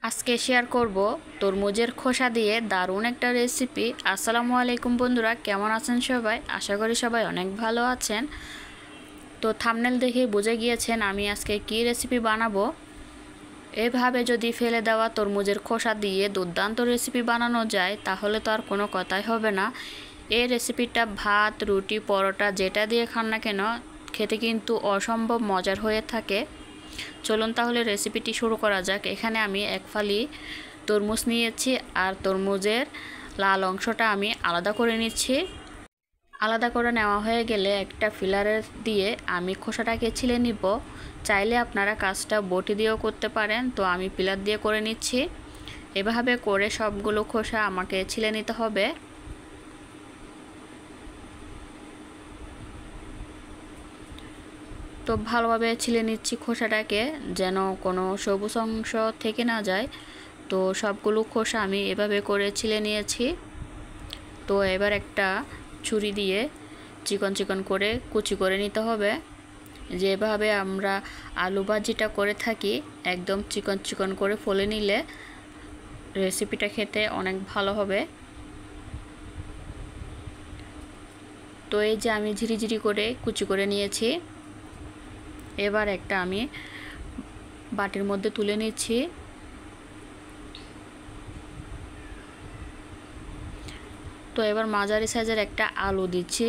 আজকে শেয়ার করব তরমুজের খোসা দিয়ে দারুণ একটা রেসিপি। আসসালামু আলাইকুম বন্ধুরা, কেমন আছেন সবাই? আশা করি সবাই অনেক ভালো আছেন। তো থাম্বনেল দেখে বুঝে গিয়েছেন আমি আজকে কি রেসিপি বানাবো। এভাবে যদি ফেলে দেওয়া তরমুজের খোসা দিয়ে দুর্দান্ত রেসিপি বানানো যায় তাহলে তো আর কোনো কথাই হবে না। এই রেসিপিটা ভাত, রুটি, পরোটা যেটা দিয়ে খান না কেন খেতে কিন্তু অসম্ভব মজার হয়ে থাকে। চলুন তাহলে রেসিপিটি শুরু করা যাক। এখানে আমি এক ফালি তরমুজ নিয়েছি আর তরমুজের লাল অংশটা আমি আলাদা করে নিচ্ছি। আলাদা করে নেওয়া হয়ে গেলে একটা ফিলারে দিয়ে আমি খোসাটাকে ছিলে নিব। চাইলে আপনারা কাজটা বটি দিয়েও করতে পারেন, তো আমি পিলার দিয়ে করে নিচ্ছি। এভাবে করে সবগুলো খোসা আমাকে ছিলে নিতে হবে। তো ভালোভাবে ছিলে নিচ্ছি খোসাটাকে, যেন কোনো সবুজ অংশ থেকে না যায়। তো সবগুলো খোসা আমি এভাবে করে ছিলে নিয়েছি। তো এবার একটা ছুরি দিয়ে চিকন চিকন করে কুচি করে নিতে হবে। যেভাবে আমরা আলু ভাজিটা করে থাকি, একদম চিকন চিকন করে ফলে নিলে রেসিপিটা খেতে অনেক ভালো হবে। তো এই যে আমি ঝিরিঝিরি করে কুচি করে নিয়েছি। এবার একটা আমি বাটির মধ্যে তুলে নিচ্ছি। তো এবার মাঝারি সাইজের একটা আলু দিচ্ছি।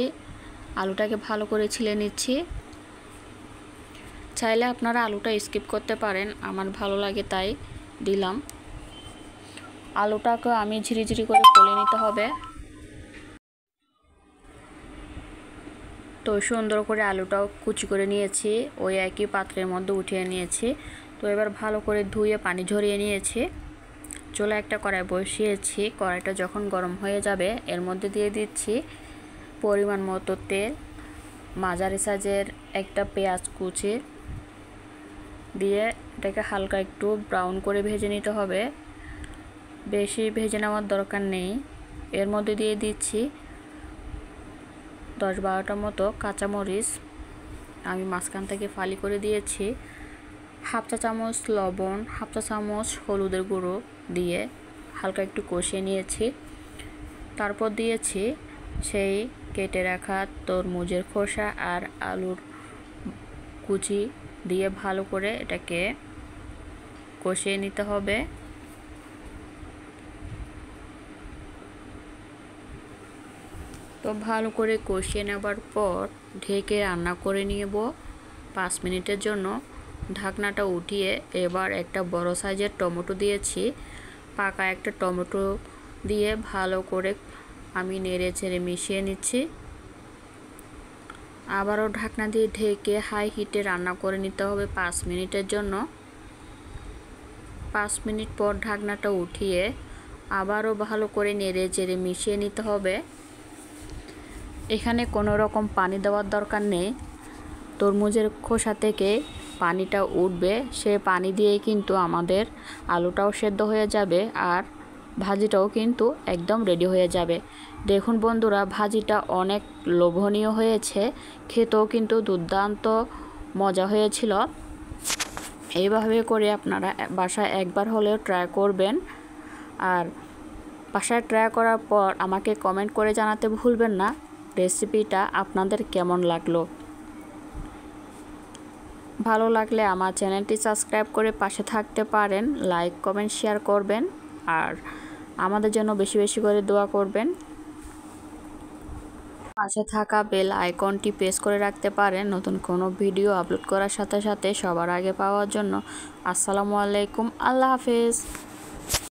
আলুটাকে ভালো করে ছিলে নিচ্ছি। চাইলে আপনারা আলুটা স্কিপ করতে পারেন, আমার ভালো লাগে তাই দিলাম। আলুটাকে আমি ঝিরিঝিরি করে ফলে নিতে হবে। তো সুন্দর করে আলুটাও কুচি করে নিয়েছি, ওই একই পাত্রের মধ্যে উঠিয়ে নিয়েছি। তো এবার ভালো করে ধুয়ে পানি ঝরিয়ে নিয়েছি। চুলায় একটা কড়াই বসিয়েছি। কড়াইটা যখন গরম হয়ে যাবে এর মধ্যে দিয়ে দিচ্ছি পরিমাণ মতো তেল। মাঝারি সাইজের একটা পেঁয়াজ কুচি দিয়ে এটাকে হালকা একটু ব্রাউন করে ভেজে নিতে হবে, বেশি ভেজে নেওয়ার দরকার নেই। এর মধ্যে দিয়ে দিচ্ছি 10-12টা মতো কাঁচামরিচ, আমি মাঝখান থেকে ফালি করে দিয়েছি। হাফ চা চামচ লবণ, হাফ চা চামচ হলুদের গুঁড়ো দিয়ে হালকা একটু কষিয়ে নিয়েছি। তারপর দিয়েছি সেই কেটে রাখা তরমুজের খোসা আর আলুর কুচি দিয়ে ভালো করে এটাকে কষিয়ে নিতে হবে। তো ভালো করে কষিয়ে নেবার পর ঢেকে রান্না করে নেব 5 মিনিটের জন্য। ঢাকনাটা উঠিয়ে এবার একটা বড় সাইজের টমেটো দিয়েছি। পাকা একটা টমেটো দিয়ে ভালো করে আমি নেড়ে চেড়ে মিশিয়ে নিচ্ছি। আবারও ঢাকনা দিয়ে ঢেকে হাই হিটে রান্না করে নিতে হবে 5 মিনিটের জন্য। 5 মিনিট পর ঢাকনাটা উঠিয়ে আবারও ভালো করে নেড়ে চেড়ে মিশিয়ে নিতে হবে। এখানে কোনো রকম পানি দেওয়ার দরকার নেই। তরমুজের খোসা থেকে পানিটা উঠবে, সে পানি দিয়েই কিন্তু আমাদের আলুটাও সেদ্ধ হয়ে যাবে আর ভাজিটাও কিন্তু একদম রেডি হয়ে যাবে। দেখুন বন্ধুরা, ভাজিটা অনেক লোভনীয় হয়েছে, খেতেও কিন্তু দুর্দান্ত মজা হয়েছিল। এইভাবে করে আপনারা বাসায় একবার হলেও ট্রাই করবেন। আর বাসায় ট্রাই করার পর আমাকে কমেন্ট করে জানাতে ভুলবেন না রেসিপিটা আপনাদের কেমন লাগলো। ভালো লাগলে আমার চ্যানেলটি সাবস্ক্রাইব করে পাশে থাকতে পারেন, লাইক কমেন্ট শেয়ার করবেন আর আমাদের জন্য বেশি বেশি করে দোয়া করবেন। পাশে থাকা বেল আইকনটি প্রেস করে রাখতে পারেন নতুন কোনো ভিডিও আপলোড করার সাথে সাথে সবার আগে পাওয়ার জন্য। আসসালামু আলাইকুম, আল্লাহ হাফেজ।